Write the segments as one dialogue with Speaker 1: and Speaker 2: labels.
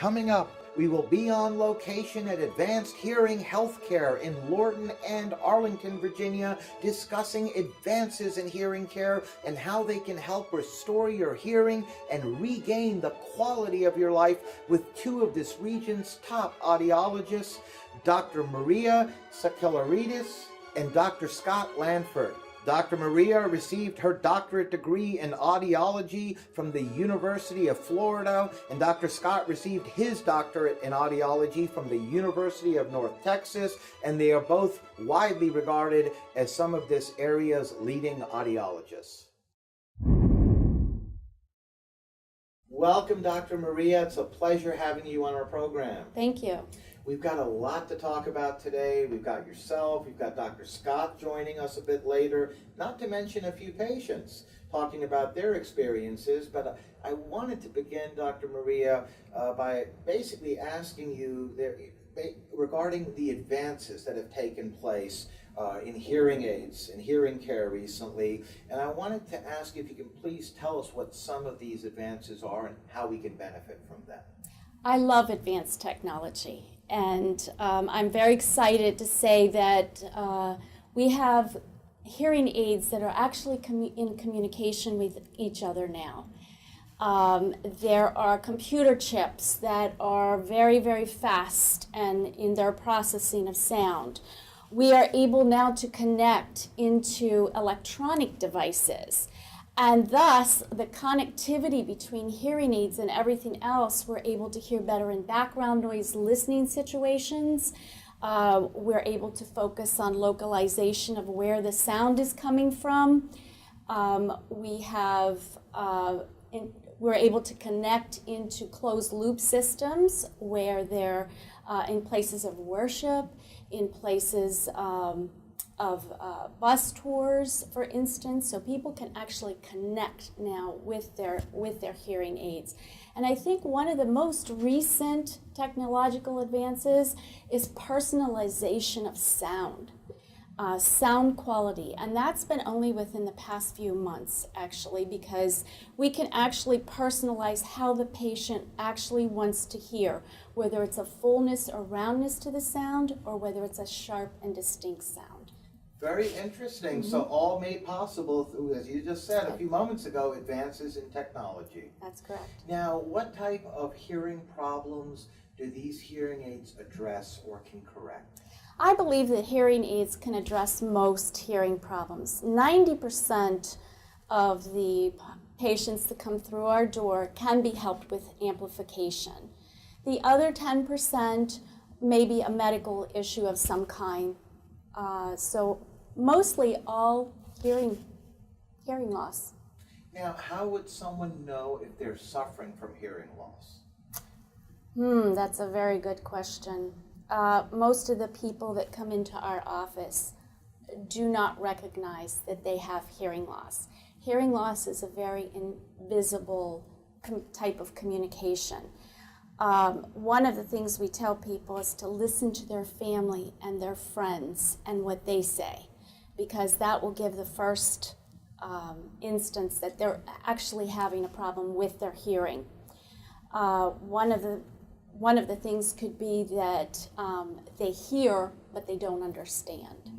Speaker 1: Coming up, we will be on location at Advanced Hearing Healthcare in Lorton and Arlington, Virginia, discussing advances in hearing care and how they can help restore your hearing and regain the quality of your life with two of this region's top audiologists, Dr. Maria Sakelaridis and Dr. Scott Lanford. Dr. Maria received her doctorate degree in audiology from the University of Florida, and Dr. Scott received his doctorate in audiology from the University of North Texas, and they are both widely regarded as some of this area's leading audiologists. Welcome, Dr. Maria. It's a pleasure having you on our program.
Speaker 2: Thank you.
Speaker 1: We've got a lot to talk about today. We've got yourself, we've got Dr. Scott joining us a bit later, not to mention a few patients talking about their experiences. But I wanted to begin, Dr. Maria, by basically asking you regarding the advances that have taken place in hearing aids and hearing care recently. And I wanted to ask if you can please tell us what some of these advances are and how we can benefit from them.
Speaker 2: I love advanced technology, and I'm very excited to say that we have hearing aids that are actually in communication with each other now. There are computer chips that are very, very fast and in their processing of sound. We are able now to connect into electronic devices. And thus, the connectivity between hearing aids and everything else, we're able to hear better in background noise listening situations. We're able to focus on localization of where the sound is coming from. We're able to connect into closed loop systems where they're in places of worship, in places of bus tours, for instance, so people can actually connect now with their hearing aids. And I think one of the most recent technological advances is personalization of sound, sound quality, and that's been only within the past few months, actually, because we can actually personalize how the patient actually wants to hear, whether it's a fullness or roundness to the sound, or whether it's a sharp and distinct sound.
Speaker 1: Very interesting. So all made possible through, as you just said a few moments ago, advances in technology.
Speaker 2: That's correct.
Speaker 1: Now, what type of hearing problems do these hearing aids address or can correct?
Speaker 2: I believe that hearing aids can address most hearing problems. 90% of the patients that come through our door can be helped with amplification. The other 10% may be a medical issue of some kind. So mostly all hearing loss.
Speaker 1: Now, how would someone know if they're suffering from hearing loss?
Speaker 2: That's a very good question. Most of the people that come into our office do not recognize that they have hearing loss. Hearing loss is a very invisible type of communication. One of the things we tell people is to listen to their family and their friends and what they say, because that will give the first instance that they're actually having a problem with their hearing. One of the things could be that they hear but they don't understand,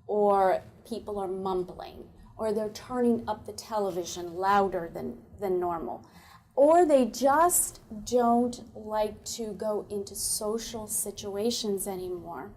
Speaker 2: or people are mumbling, or they're turning up the television louder than normal. Or they just don't like to go into social situations anymore.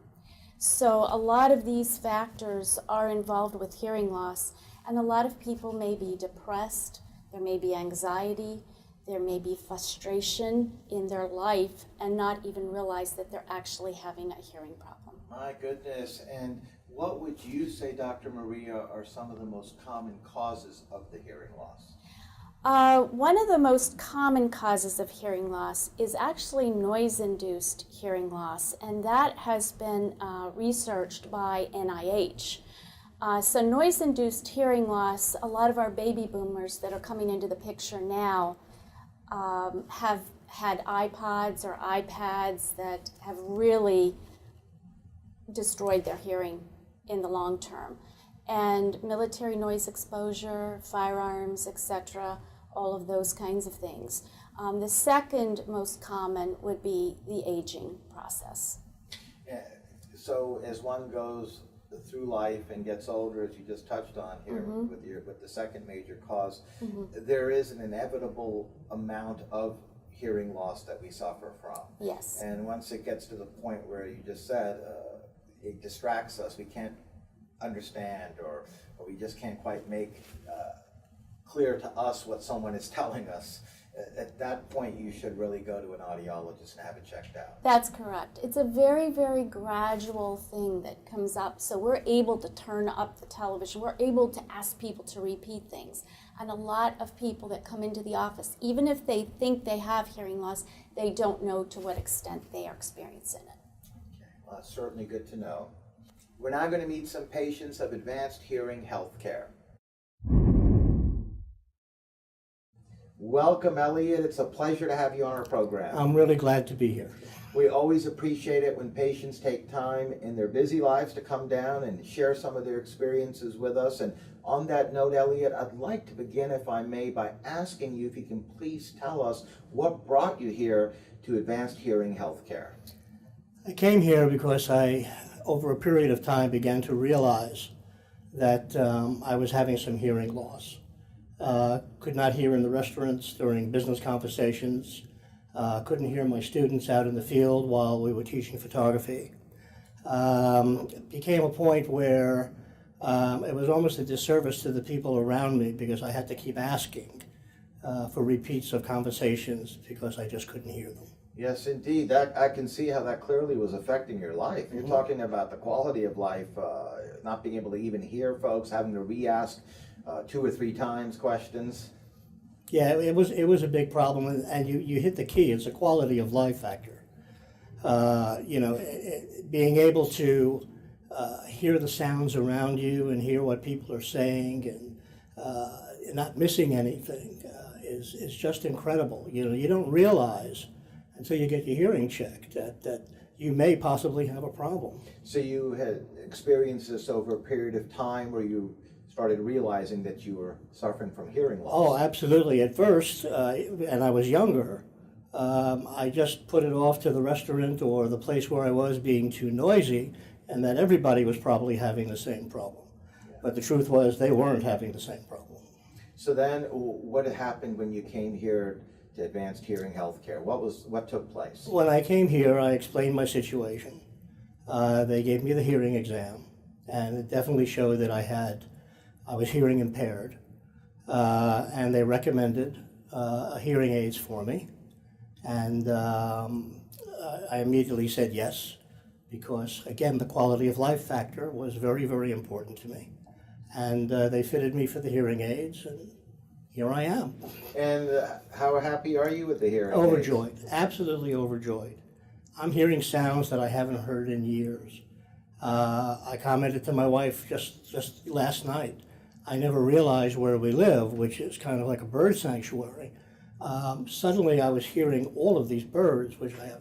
Speaker 2: So a lot of these factors are involved with hearing loss, and a lot of people may be depressed, there may be anxiety, there may be frustration in their life, and not even realize that they're actually having a hearing problem.
Speaker 1: My goodness. And what would you say, Dr. Maria, are some of the most common causes of the hearing loss?
Speaker 2: One of the most common causes of hearing loss is actually noise-induced hearing loss, and that has been researched by NIH. So noise-induced hearing loss, a lot of our baby boomers that are coming into the picture now have had iPods or iPads that have really destroyed their hearing in the long term. And military noise exposure, firearms, etc., all of those kinds of things. The second most common would be the aging process.
Speaker 1: So as one goes through life and gets older, as you just touched on here with the second major cause, there is an inevitable amount of hearing loss that we suffer from.
Speaker 2: Yes.
Speaker 1: And once it gets to the point where you just said it distracts us, we can't understand, or we just can't quite make clear to us what someone is telling us. At that point, you should really go to an audiologist and have it checked out.
Speaker 2: That's correct. It's a very, very gradual thing that comes up. So we're able to turn up the television. We're able to ask people to repeat things. And a lot of people that come into the office, even if they think they have hearing loss, they don't know to what extent they are experiencing it.
Speaker 1: Okay. Well, that's certainly good to know. We're now going to meet some patients of advanced hearing health care. Welcome, Elliot. It's a pleasure to have you on our program.
Speaker 3: I'm really glad to be here.
Speaker 1: We always appreciate it when patients take time in their busy lives to come down and share some of their experiences with us. And on that note, Elliot, I'd like to begin, if I may, by asking you if you can please tell us what brought you here to Advanced Hearing Healthcare.
Speaker 3: I came here because I, over a period of time, began to realize that I was having some hearing loss. Could not hear in the restaurants during business conversations. Couldn't hear my students out in the field while we were teaching photography. It became a point where it was almost a disservice to the people around me because I had to keep asking for repeats of conversations because I just couldn't hear them.
Speaker 1: Yes, indeed. I can see how that clearly was affecting your life. You're talking about the quality of life, not being able to even hear folks, having to re-ask 2 or 3 times questions.
Speaker 3: Yeah, it was a big problem, and you hit the key. It's a quality of life factor. Being able to hear the sounds around you and hear what people are saying and not missing anything is just incredible. You don't realize until you get your hearing checked that you may possibly have a problem.
Speaker 1: So you had experienced this over a period of time where you started realizing that you were suffering from hearing loss.
Speaker 3: Oh, absolutely. At first, and I was younger, I just put it off to the restaurant or the place where I was being too noisy, and that everybody was probably having the same problem. Yeah. But the truth was they weren't having the same problem.
Speaker 1: So then what happened when you came here to Advanced Hearing Healthcare? What took place?
Speaker 3: When I came here, I explained my situation. They gave me the hearing exam, and it definitely showed that I was hearing impaired, and they recommended hearing aids for me, and I immediately said yes, because again the quality of life factor was very, very important to me, and they fitted me for the hearing aids, and here I am.
Speaker 1: And how happy are you with the hearing aids?
Speaker 3: Overjoyed, absolutely overjoyed. I'm hearing sounds that I haven't heard in years. I commented to my wife just last night. I never realized where we live, which is kind of like a bird sanctuary. Suddenly I was hearing all of these birds, which I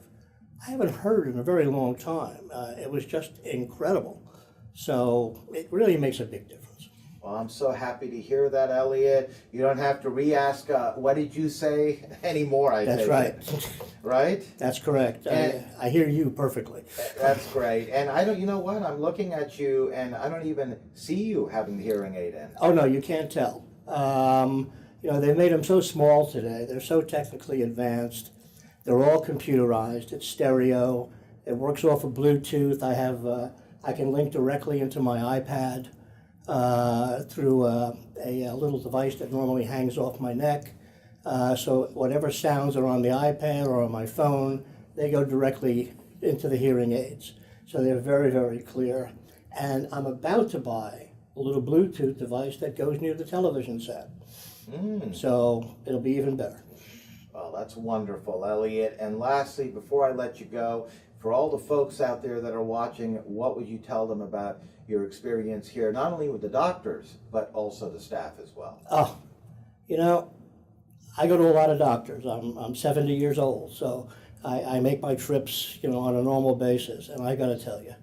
Speaker 3: haven't heard in a very long time. It was just incredible. So it really makes a big difference.
Speaker 1: Well, I'm so happy to hear that, Elliot. You don't have to re-ask, what did you say anymore, I
Speaker 3: That's
Speaker 1: take
Speaker 3: right.
Speaker 1: it. Right?
Speaker 3: That's correct. I hear you perfectly.
Speaker 1: That's great. And you know what? I'm looking at you and I don't even see you having the hearing aid in.
Speaker 3: Oh, no, you can't tell. They made them so small today. They're so technically advanced. They're all computerized. It's stereo. It works off of Bluetooth. I can link directly into my iPad through a little device that normally hangs off my neck. So whatever sounds are on the iPad or on my phone, they go directly into the hearing aids. So they're very, very clear. And I'm about to buy a little Bluetooth device that goes near the television set. So it'll be even better.
Speaker 1: Well, that's wonderful, Elliot. And lastly, before I let you go, for all the folks out there that are watching, what would you tell them about your experience here, not only with the doctors, but also the staff as well?
Speaker 3: Oh, I go to a lot of doctors. I'm 70 years old, so I make my trips, on a normal basis. And I got to tell you,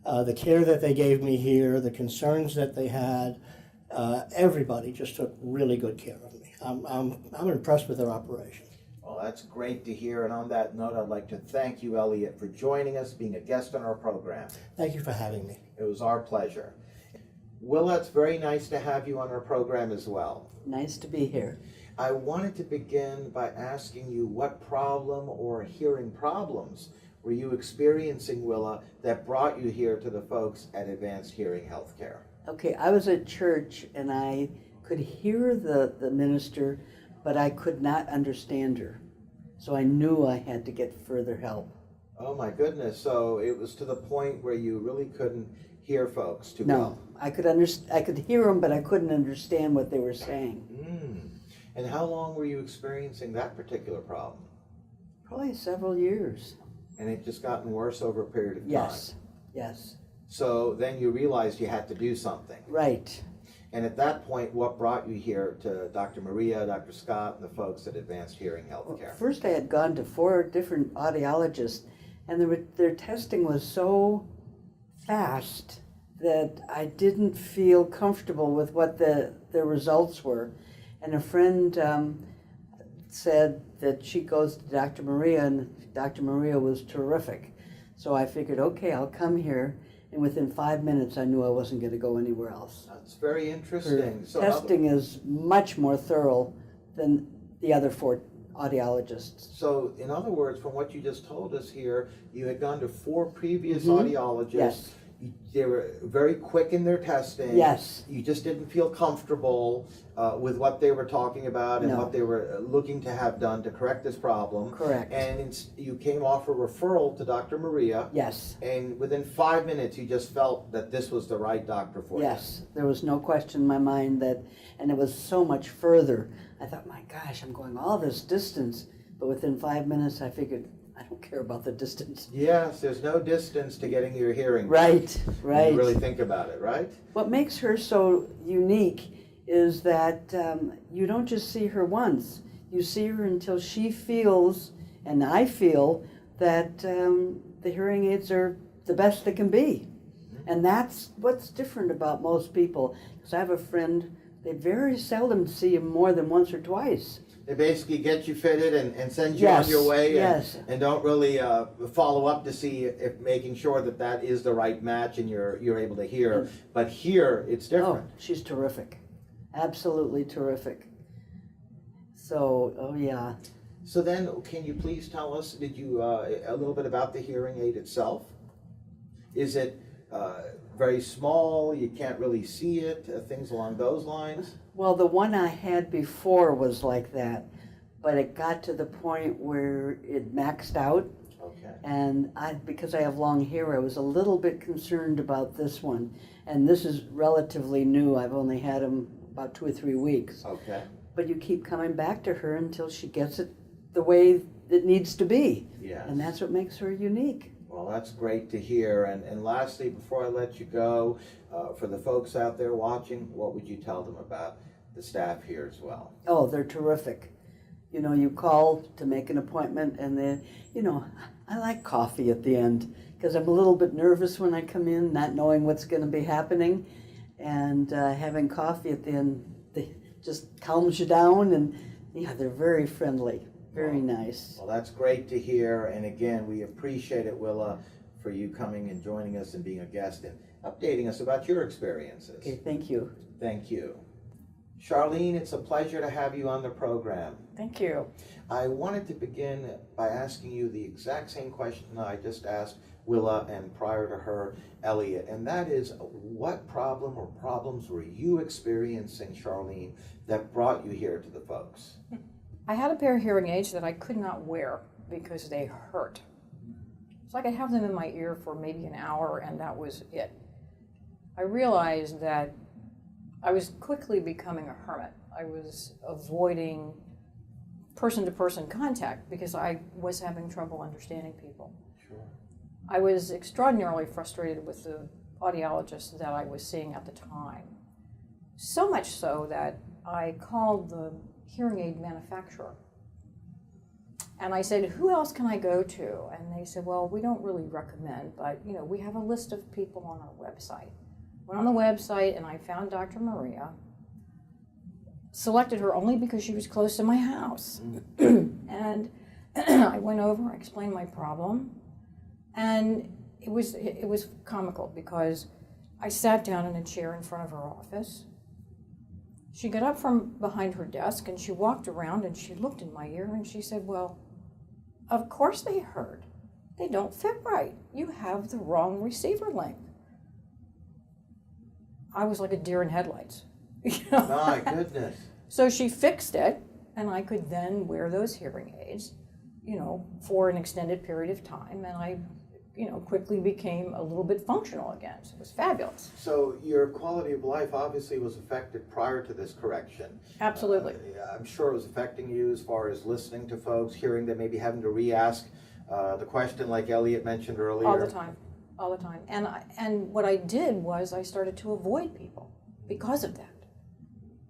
Speaker 3: the care that they gave me here, the concerns that they had, everybody just took really good care of me. I'm impressed with their operation.
Speaker 1: Well, that's great to hear. And on that note, I'd like to thank you, Elliot, for joining us, being a guest on our program.
Speaker 3: Thank you for having me.
Speaker 1: It was our pleasure. Willa, it's very nice to have you on our program as well.
Speaker 4: Nice to be here.
Speaker 1: I wanted to begin by asking you what problem or hearing problems were you experiencing, Willa, that brought you here to the folks at Advanced Hearing Healthcare?
Speaker 4: Okay, I was at church and I could hear the minister, but I could not understand her. So I knew I had to get further help.
Speaker 1: Oh my goodness, so it was to the point where you really couldn't hear folks too
Speaker 4: No,
Speaker 1: well?
Speaker 4: I could hear them, but I couldn't understand what they were saying.
Speaker 1: And how long were you experiencing that particular problem?
Speaker 4: Probably several years.
Speaker 1: And it just gotten worse over a period of time?
Speaker 4: Yes, yes.
Speaker 1: So then you realized you had to do something.
Speaker 4: Right.
Speaker 1: And at that point, what brought you here to Dr. Maria, Dr. Scott, and the folks at Advanced Hearing Healthcare?
Speaker 4: First I had gone to 4 different audiologists, and their testing was so fast that I didn't feel comfortable with what the results were. And a friend said that she goes to Dr. Maria, and Dr. Maria was terrific. So I figured, okay, I'll come here. And within 5 minutes, I knew I wasn't going to go anywhere else.
Speaker 1: That's very interesting.
Speaker 4: Her testing is much more thorough than the other 4 audiologists.
Speaker 1: So, in other words, from what you just told us here, you had gone to 4 previous
Speaker 4: Mhm.
Speaker 1: audiologists.
Speaker 4: Yes.
Speaker 1: They were very quick in their testing.
Speaker 4: Yes.
Speaker 1: You just didn't feel comfortable with what they were talking about and
Speaker 4: No.
Speaker 1: what they were looking to have done to correct this problem.
Speaker 4: Correct.
Speaker 1: And you came off a referral to Dr. Maria.
Speaker 4: Yes.
Speaker 1: And within 5 minutes, you just felt that this was the right doctor for you.
Speaker 4: Yes, there was no question in my mind that, and it was so much further. I thought, my gosh, I'm going all this distance, but within 5 minutes I figured, I don't care about the distance.
Speaker 1: Yes, there's no distance to getting your hearing.
Speaker 4: Right,
Speaker 1: When
Speaker 4: right.
Speaker 1: you really think about it, right?
Speaker 4: What makes her so unique is that you don't just see her once. You see her until she feels, and I feel, that the hearing aids are the best they can be. And that's what's different about most people. Because I have a friend, they very seldom see him more than once or twice.
Speaker 1: They basically get you fitted and send you
Speaker 4: Yes,
Speaker 1: on your way
Speaker 4: yes.
Speaker 1: and don't really follow up to see if making sure that that is the right match and you're able to hear. But here, it's different.
Speaker 4: Oh, she's terrific. Absolutely terrific. So, oh yeah.
Speaker 1: So then, can you please tell us, did you, a little bit about the hearing aid itself? Is it very small, you can't really see it, things along those lines?
Speaker 4: Well, the one I had before was like that, but it got to the point where it maxed out.
Speaker 1: Okay.
Speaker 4: And because I have long hair, I was a little bit concerned about this one. And this is relatively new. I've only had them about 2 or 3 weeks.
Speaker 1: Okay.
Speaker 4: But you keep coming back to her until she gets it the way it needs to be.
Speaker 1: Yes.
Speaker 4: And that's what makes her unique.
Speaker 1: Well, that's great to hear. And lastly, before I let you go, for the folks out there watching, what would you tell them about the staff here as well?
Speaker 4: Oh, they're terrific. You know, you call to make an appointment and then, you know, I like coffee at the end because I'm a little bit nervous when I come in, not knowing what's going to be happening. And having coffee at the end just calms you down. And yeah, they're very friendly, very nice.
Speaker 1: Well, that's great to hear. And again, we appreciate it, Willa, for you coming and joining us and being a guest and updating us about your experiences.
Speaker 4: Okay, thank you.
Speaker 1: Thank you. Charlene, it's a pleasure to have you on the program.
Speaker 5: Thank you.
Speaker 1: I wanted to begin by asking you the exact same question that I just asked Willa and prior to her, Elliot, and that is, what problem or problems were you experiencing, Charlene, that brought you here to the folks?
Speaker 5: I had a pair of hearing aids that I could not wear because they hurt. So I could have them in my ear for maybe an hour and that was it. I realized that I was quickly becoming a hermit. I was avoiding person-to-person contact because I was having trouble understanding people.
Speaker 1: Sure.
Speaker 5: I was extraordinarily frustrated with the audiologist that I was seeing at the time. So much so that I called the hearing aid manufacturer. And I said, who else can I go to? And they said, well, we don't really recommend, but you know, we have a list of people on our website. Went on the website and I found Dr. Maria, selected her only because she was close to my house. And I went over, I explained my problem, and it was comical because I sat down in a chair in front of her office. She got up from behind her desk and she walked around and she looked in my ear and she said, "Well, of course they hurt. They don't fit right. You have the wrong receiver length." I was like a deer in headlights. You know?
Speaker 1: My goodness.
Speaker 5: So she fixed it, and I could then wear those hearing aids, you know, for an extended period of time, and I, you know, quickly became a little bit functional again. So it was fabulous.
Speaker 1: So your quality of life obviously was affected prior to this correction.
Speaker 5: Absolutely.
Speaker 1: I'm sure it was affecting you as far as listening to folks, hearing them, maybe having to re-ask the question like Elliot mentioned earlier.
Speaker 5: All the time. All the time. And what I did was I started to avoid people because of that,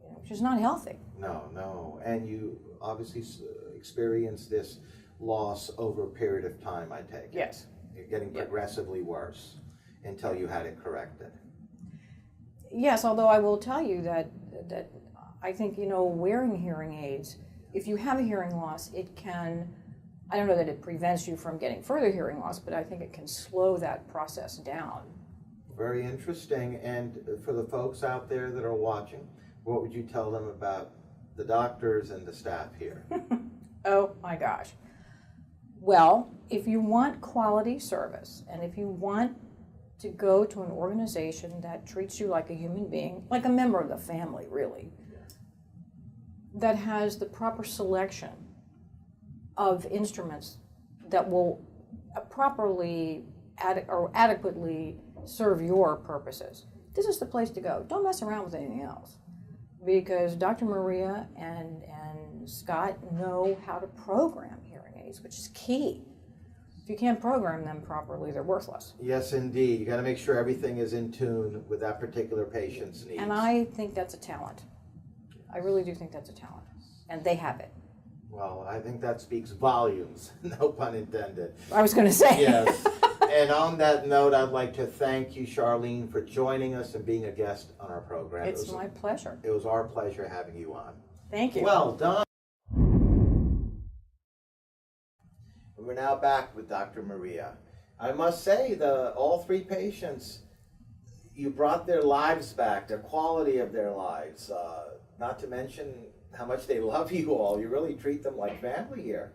Speaker 5: you know, which is not healthy.
Speaker 1: No. And you obviously experienced this loss over a period of time, I take it.
Speaker 5: Yes.
Speaker 1: You're getting progressively worse until you had it corrected.
Speaker 5: Yes, although I will tell you that I think, you know, wearing hearing aids, if you have a hearing loss, it can, I don't know that it prevents you from getting further hearing loss, but I think it can slow that process down.
Speaker 1: Very interesting. And for the folks out there that are watching, what would you tell them about the doctors and the staff here?
Speaker 5: Oh my gosh. Well, if you want quality service and if you want to go to an organization that treats you like a human being, like a member of the family, really, that has the proper selection of instruments that will properly or adequately serve your purposes, this is the place to go. Don't mess around with anything else, because Dr. Maria and Scott know how to program hearing aids, which is key. If you can't program them properly, they're worthless.
Speaker 1: Yes, indeed. You got to make sure everything is in tune with that particular patient's needs.
Speaker 5: And I think that's a talent. I really do think that's a talent, and they have it.
Speaker 1: Well, I think that speaks volumes, no pun intended.
Speaker 5: I was going to say.
Speaker 1: Yes. And on that note, I'd like to thank you, Charlene, for joining us and being a guest on our program.
Speaker 5: It's my pleasure.
Speaker 1: It was our pleasure having you on.
Speaker 5: Thank you.
Speaker 1: Well done. We're now back with Dr. Maria. I must say, all three patients, you brought their lives back, the quality of their lives, not to mention how much they love you all. You really treat them like family here.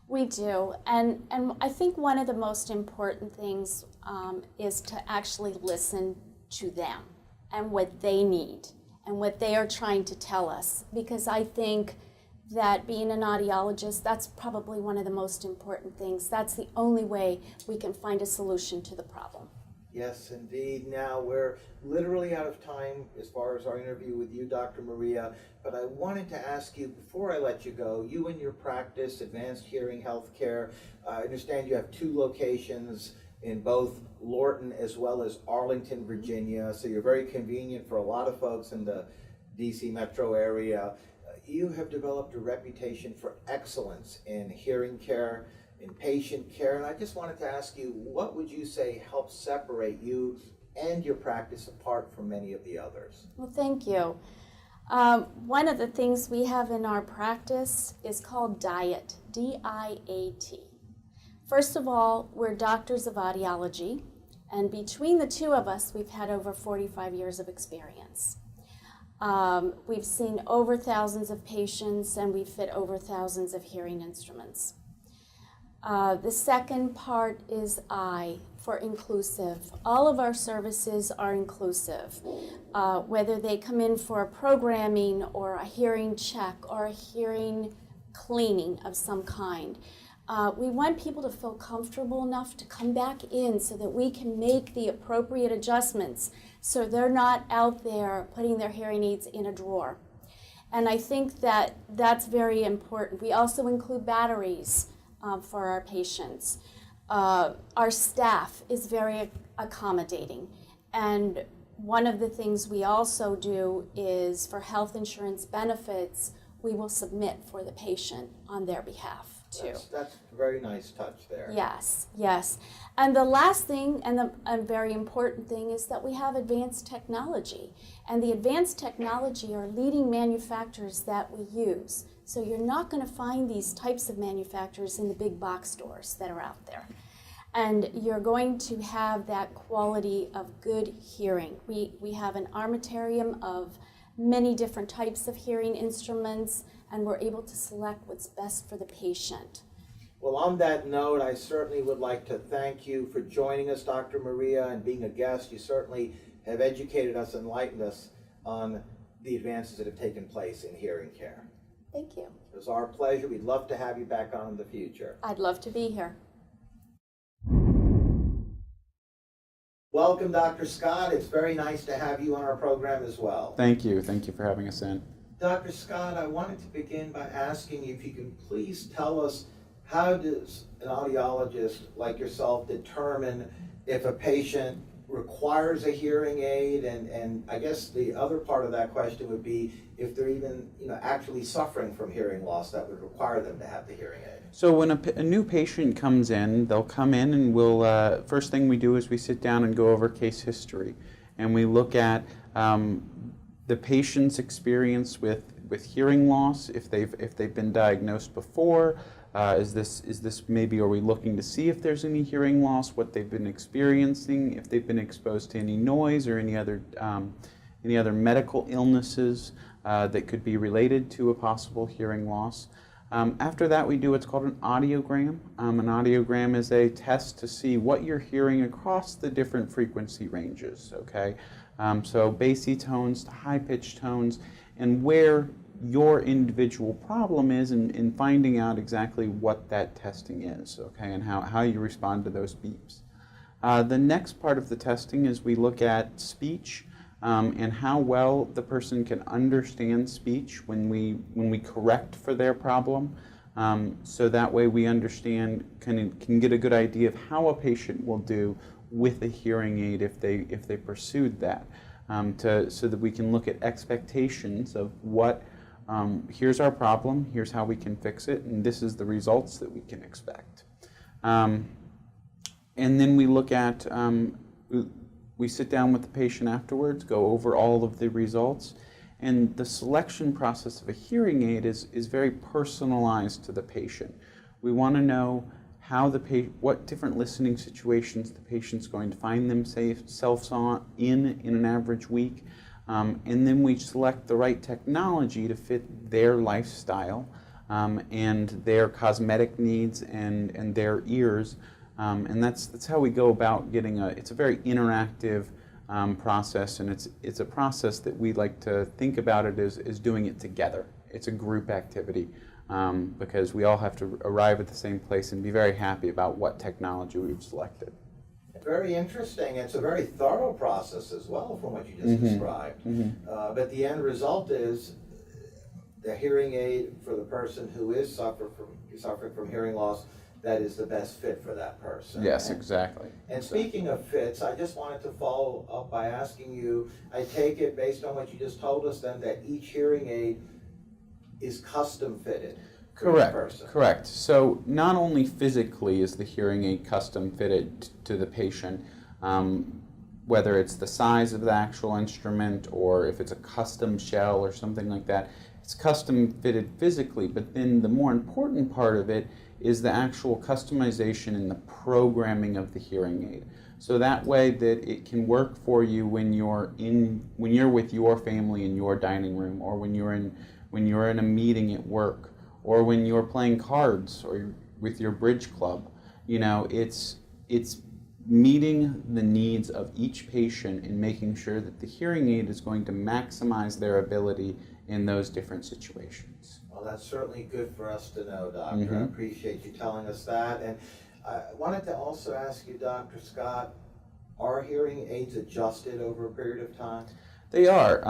Speaker 2: We do, and I think one of the most important things is to actually listen to them and what they need and what they are trying to tell us, because I think that being an audiologist, that's probably one of the most important things. That's the only way we can find a solution to the problem.
Speaker 1: Yes, indeed. Now, we're literally out of time as far as our interview with you, Dr. Maria, but I wanted to ask you, before I let you go, you and your practice, Advanced Hearing Healthcare, I understand you have 2 locations in both Lorton as well as Arlington, Virginia, so you're very convenient for a lot of folks in the DC metro area. You have developed a reputation for excellence in hearing care, in patient care, and I just wanted to ask you, what would you say helps separate you and your practice apart from many of the others?
Speaker 2: Well, thank you. One of the things we have in our practice is called DIAT, D-I-A-T. First of all, we're doctors of audiology, and between the two of us, we've had over 45 years of experience. We've seen over thousands of patients, and we've fit over thousands of hearing instruments. The second part is I, for inclusive. All of our services are inclusive, whether they come in for a programming or a hearing check or a hearing cleaning of some kind. We want people to feel comfortable enough to come back in so that we can make the appropriate adjustments so they're not out there putting their hearing aids in a drawer. And I think that that's very important. We also include batteries for our patients. Our staff is very accommodating. And one of the things we also do is for health insurance benefits, we will submit for the patient on their behalf too.
Speaker 1: That's a very nice touch there.
Speaker 2: Yes, yes. And the last thing, and a very important thing, is that we have advanced technology. And the advanced technology are leading manufacturers that we use. So you're not going to find these types of manufacturers in the big box stores that are out there. And you're going to have that quality of good hearing. We have an armamentarium of many different types of hearing instruments, and we're able to select what's best for the patient.
Speaker 1: Well, on that note, I certainly would like to thank you for joining us, Dr. Maria, and being a guest. You certainly have educated us, enlightened us on the advances that have taken place in hearing care.
Speaker 2: Thank you.
Speaker 1: It was our pleasure. We'd love to have you back on in the future.
Speaker 2: I'd love to be here.
Speaker 1: Welcome, Dr. Scott. It's very nice to have you on our program as well.
Speaker 6: Thank you. Thank you for having us in.
Speaker 1: Dr. Scott, I wanted to begin by asking you if you can please tell us, how does an audiologist like yourself determine if a patient requires a hearing aid? And I guess the other part of that question would be if they're even actually suffering from hearing loss that would require them to have the hearing aid.
Speaker 6: So when a new patient comes in, they'll come in and we'll, first thing we do is we sit down and go over case history. And we look at the patient's experience with hearing loss, if they've been diagnosed before. Is this maybe, are we looking to see if there's any hearing loss, what they've been experiencing, if they've been exposed to any noise or any other medical illnesses that could be related to a possible hearing loss. After that, we do what's called an audiogram. An audiogram is a test to see what you're hearing across the different frequency ranges, okay? So bassy tones to high-pitched tones, and where your individual problem is in finding out exactly what that testing is, okay, and how you respond to those beeps. The next part of the testing is we look at speech and how well the person can understand speech when we correct for their problem. So that way we understand, can get a good idea of how a patient will do with a hearing aid if they pursued that. So that we can look at expectations of what, here's our problem, here's how we can fix it, and this is the results that we can expect. And then we look at, we sit down with the patient afterwards, go over all of the results, and the selection process of a hearing aid is very personalized to the patient. We want to know how what different listening situations the patient's going to find themselves in an average week. And then we select the right technology to fit their lifestyle and their cosmetic needs and their ears. And that's how we go about getting it's a very interactive process, and it's a process that we like to think about it as doing it together. It's a group activity because we all have to arrive at the same place and be very happy about what technology we've selected.
Speaker 1: Very interesting. It's a very thorough process as well from what you just described. But the end result is the hearing aid for the person who is suffering from hearing loss that is the best fit for that person.
Speaker 6: Yes, exactly.
Speaker 1: And speaking of fits, I just wanted to follow up by asking you, I take it based on what you just told us then that each hearing aid is custom fitted.
Speaker 6: Correct, correct. So not only physically is the hearing aid custom fitted to the patient, whether it's the size of the actual instrument or if it's a custom shell or something like that, it's custom fitted physically, but then the more important part of it is the actual customization and the programming of the hearing aid. So that way that it can work for you when you're with your family in your dining room, or when you're in a meeting at work, or when you're playing cards or with your bridge club. It's meeting the needs of each patient and making sure that the hearing aid is going to maximize their ability in those different situations.
Speaker 1: Well, that's certainly good for us to know, Doctor. I appreciate you telling us that. And I wanted to also ask you, Dr. Scott, are hearing aids adjusted over a period of time?
Speaker 6: They are.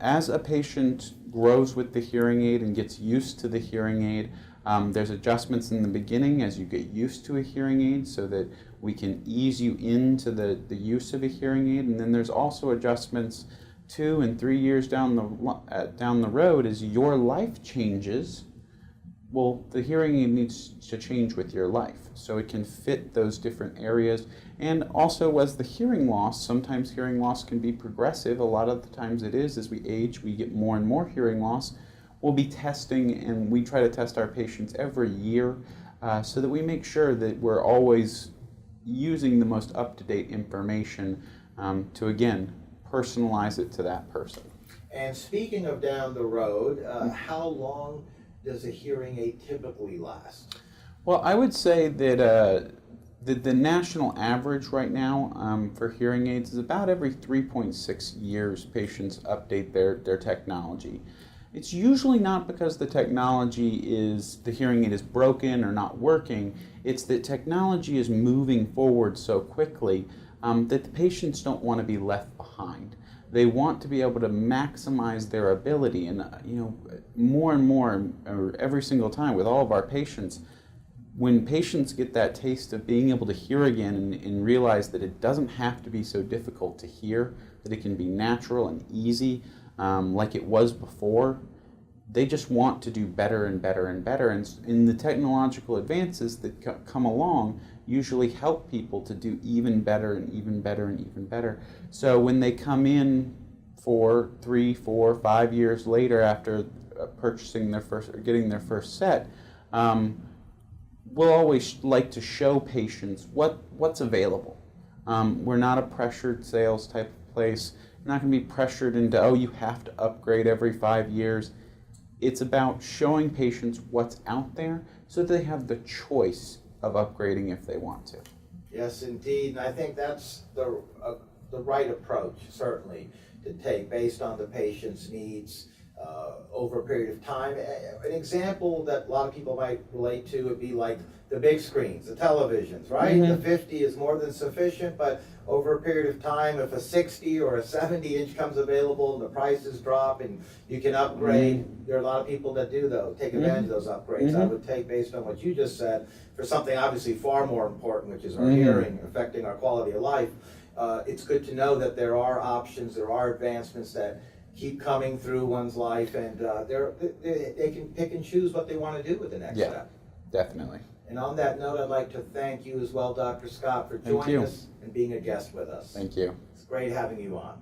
Speaker 6: As a patient grows with the hearing aid and gets used to the hearing aid, there's adjustments in the beginning as you get used to a hearing aid so that we can ease you into the use of a hearing aid. And then there's also adjustments 2 and 3 years down the road as your life changes. Well, the hearing aid needs to change with your life so it can fit those different areas. And also, as the hearing loss, sometimes hearing loss can be progressive. A lot of the times it is. As we age, we get more and more hearing loss. we'll be testing, and we try to test our patients every year so that we make sure that we're always using the most up-to-date information to, again, personalize it to that person.
Speaker 1: And speaking of down the road, how long does a hearing aid typically last?
Speaker 6: Well, I would say that the national average right now for hearing aids is about every 3.6 years patients update their technology. It's usually not because the hearing aid is broken or not working. It's that technology is moving forward so quickly that the patients don't want to be left behind. They want to be able to maximize their ability, and more and more, or every single time with all of our patients, when patients get that taste of being able to hear again and realize that it doesn't have to be so difficult to hear, that it can be natural and easy like it was before, they just want to do better and better and better. And the technological advances that come along usually help people to do even better and even better and even better. So when they come in 4, 3, 4, 5 years later after purchasing their first or getting their first set, we'll always like to show patients what's available. We're not a pressured sales type of place. We're not going to be pressured into, oh, you have to upgrade every 5 years. It's about showing patients what's out there so that they have the choice of upgrading if they want to.
Speaker 1: Yes, indeed, and I think that's the right approach, certainly, to take based on the patient's needs over a period of time. An example that a lot of people might relate to would be like the big screens, the televisions, right?
Speaker 6: Mm-hmm.
Speaker 1: The 50 is more than sufficient, but over a period of time, if a 60 or a 70-inch comes available and the prices drop and you can upgrade, there are a lot of people that do those, take advantage of those upgrades. I would take, based on what you just said, for something obviously far more important, which is our hearing, affecting our quality of life. It's good to know that there are options, there are advancements that keep coming through one's life, and they can pick and choose what they want to do with the next step.
Speaker 6: Definitely.
Speaker 1: And on that note, I'd like to thank you as well, Dr. Scott, for joining us and being a guest with us.
Speaker 6: Thank you.
Speaker 1: It's great having you on.